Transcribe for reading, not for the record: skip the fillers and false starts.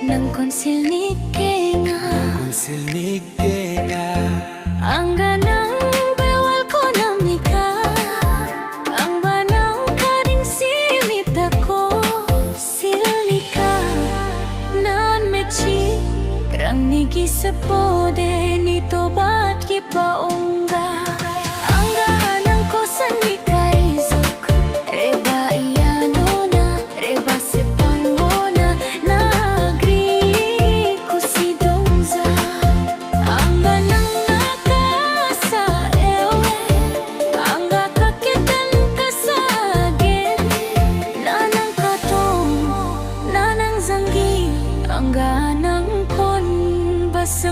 Nang konsil ni Kenga ang ganang bawal ko na mika. Ang banaw ka rin simit ako silika. Nan mechi krang nigi sa pode nito ba't kipaungga. Ang gahanang ko sa nikaizok reba iyano na reba sepango na nagri ko si dongza. Ang ganang nakasa ewe ang gakakitan ka sa akin. Nanang katong nanang zanggi ang ganang kon basa